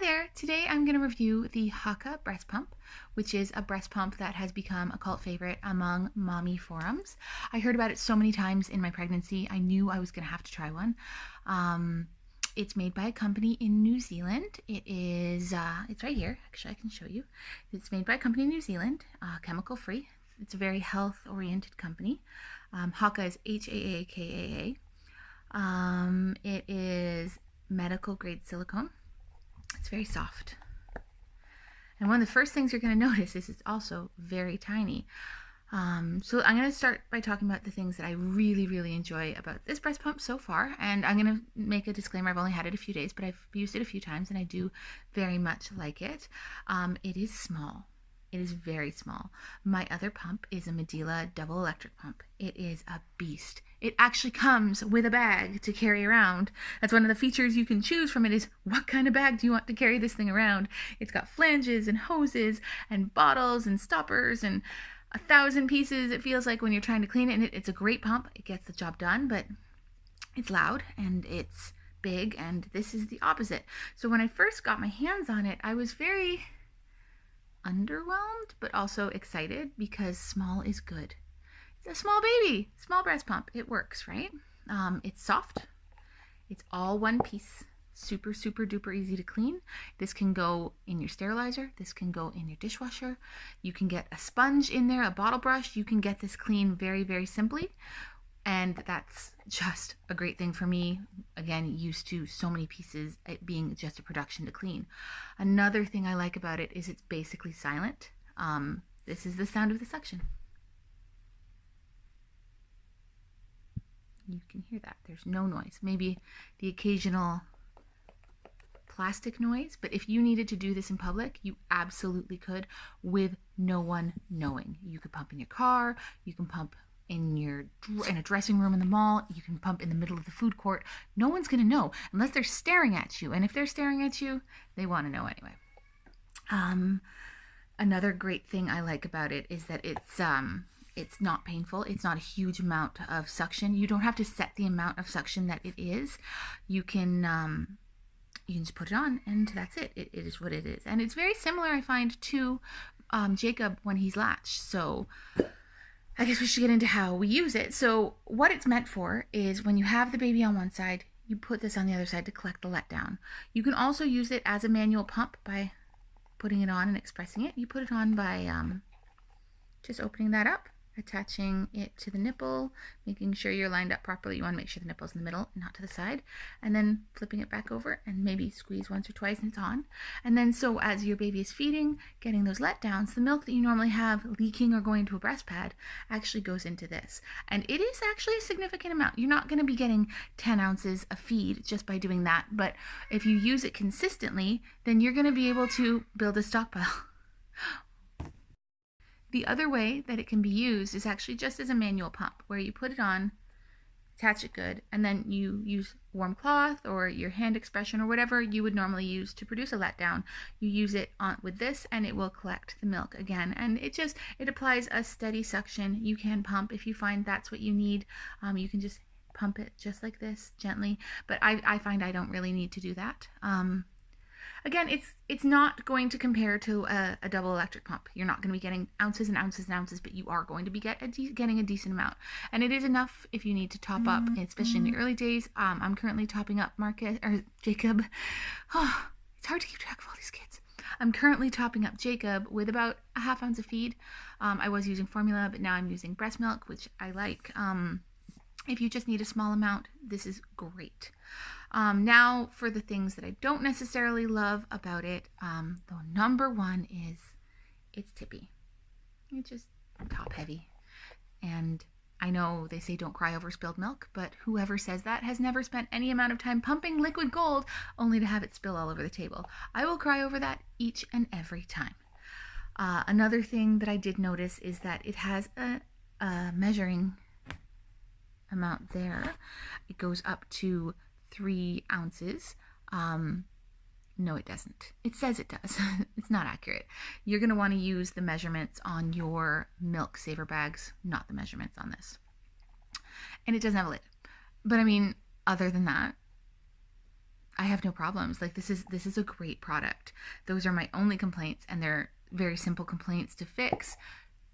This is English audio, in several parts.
there! Today I'm going to review the Haakaa breast pump, which is a breast pump that has become a cult favorite among mommy forums. I heard about it so many times in my pregnancy, I knew I was going to have to try one. It's made by a company in New Zealand. It's right here. Actually, I can show you. It's made by a company in New Zealand, chemical free. It's a very health-oriented company. Haakaa is H-A-A-K-A-A. It is medical grade silicone. It's very soft. And one of the first things you're going to notice is it's also very tiny. So I'm going to start by talking about the things that I really enjoy about this breast pump so far. And I'm going to make a disclaimer. I've only had it a few days, but I've used it a few times and I do very much like it. It is small. It is very small. My other pump is a Medela double electric pump. It is a beast. It actually comes with a bag to carry around. That's one of the features you can choose from it, is what kind of bag do you want to carry this thing around. It's got flanges and hoses and bottles and stoppers and 1,000 pieces, it feels like, when you're trying to clean it. And it's a great pump. It gets the job done, but it's loud and it's big, and this is the opposite. So when I first got my hands on it, I was very underwhelmed, but also excited, because small is good. It's a small baby, small breast pump. It works, right? It's soft. It's all one piece. Super duper easy to clean. This can go in your sterilizer. This can go in your dishwasher. You can get a sponge in there, a bottle brush. You can get this clean very simply. And that's just a great thing for me. Again, used to so many pieces, it being just a production to clean. Another thing I like about it is it's basically silent. This is the sound of the suction. You can hear that. There's no noise. Maybe the occasional plastic noise, but if you needed to do this in public, you absolutely could, with no one knowing. You could pump in your car, you can pump in a dressing room in the mall, you can pump in the middle of the food court. No one's going to know unless they're staring at you, and if they're staring at you, they want to know anyway. Another great thing I like about it is that it's not painful. It's not a huge amount of suction. You don't have to set the amount of suction that it is. You can just put it on and that's it. It is what it is. And it's very similar, I find, to Jacob when he's latched. So I guess we should get into how we use it. So what it's meant for is when you have the baby on one side, you put this on the other side to collect the letdown. You can also use it as a manual pump by putting it on and expressing it. You put it on by just opening that up, attaching it to the nipple, making sure you're lined up properly. You want to make sure the nipple's in the middle, not to the side, and then flipping it back over and maybe squeeze once or twice and it's on. And then so as your baby is feeding, getting those letdowns, the milk that you normally have leaking or going to a breast pad actually goes into this. And it is actually a significant amount. You're not going to be getting 10 ounces of feed just by doing that, but if you use it consistently, then you're going to be able to build a stockpile. The other way that it can be used is actually just as a manual pump, where you put it on, attach it good, and then you use warm cloth or your hand expression or whatever you would normally use to produce a letdown. You use it on with this and it will collect the milk again. And it applies a steady suction. You can pump if you find that's what you need. You can just pump it just like this, gently. But I find I don't really need to do that. Again, it's not going to compare to a double electric pump. You're not going to be getting ounces and ounces and ounces, but you are going to be getting a decent amount. And it is enough if you need to top up, especially in the early days. I'm currently topping up Jacob. Oh, it's hard to keep track of all these kids. I'm currently topping up Jacob with about a ½ ounce of feed. I was using formula, but now I'm using breast milk, which I like. If you just need a small amount, this is great. Now for the things that I don't necessarily love about it, the number one is it's tippy. It's just top heavy. And I know they say don't cry over spilled milk, but whoever says that has never spent any amount of time pumping liquid gold only to have it spill all over the table. I will cry over that each and every time. Another thing that I did notice is that it has a measuring amount there. It goes up to 3 ounces. No, it doesn't. It says it does. It's not accurate. You're going to want to use the measurements on your milk saver bags, not the measurements on this. And it doesn't have a lid. But I mean, other than that, I have no problems. Like this is a great product. Those are my only complaints, and they're very simple complaints to fix.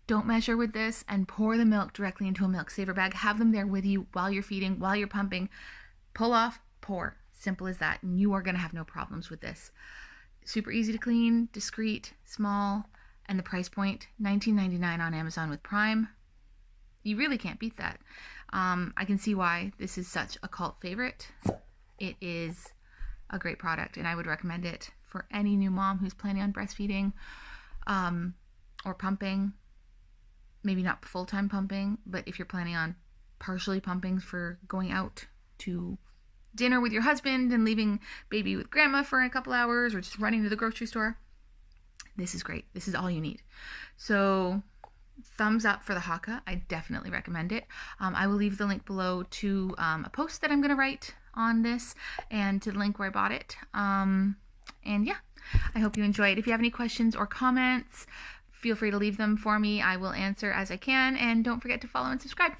Don't measure with this and pour the milk directly into a milk saver bag. Have them there with you while you're feeding, while you're pumping. Pull off, pour. Simple as that. And you are going to have no problems with this. Super easy to clean, discreet, small, and the price point, $19.99 on Amazon with Prime. You really can't beat that. I can see why this is such a cult favorite. It is a great product, and I would recommend it for any new mom who's planning on breastfeeding or pumping. Maybe not full-time pumping, but if you're planning on partially pumping for going out to dinner with your husband and leaving baby with grandma for a couple hours, or just running to the grocery store, this is great. This is all you need. So thumbs up for the Haakaa. I definitely recommend it. I will leave the link below to a post that I'm going to write on this, and to the link where I bought it. And yeah, I hope you enjoy it. If you have any questions or comments, feel free to leave them for me. I will answer as I can, and don't forget to follow and subscribe.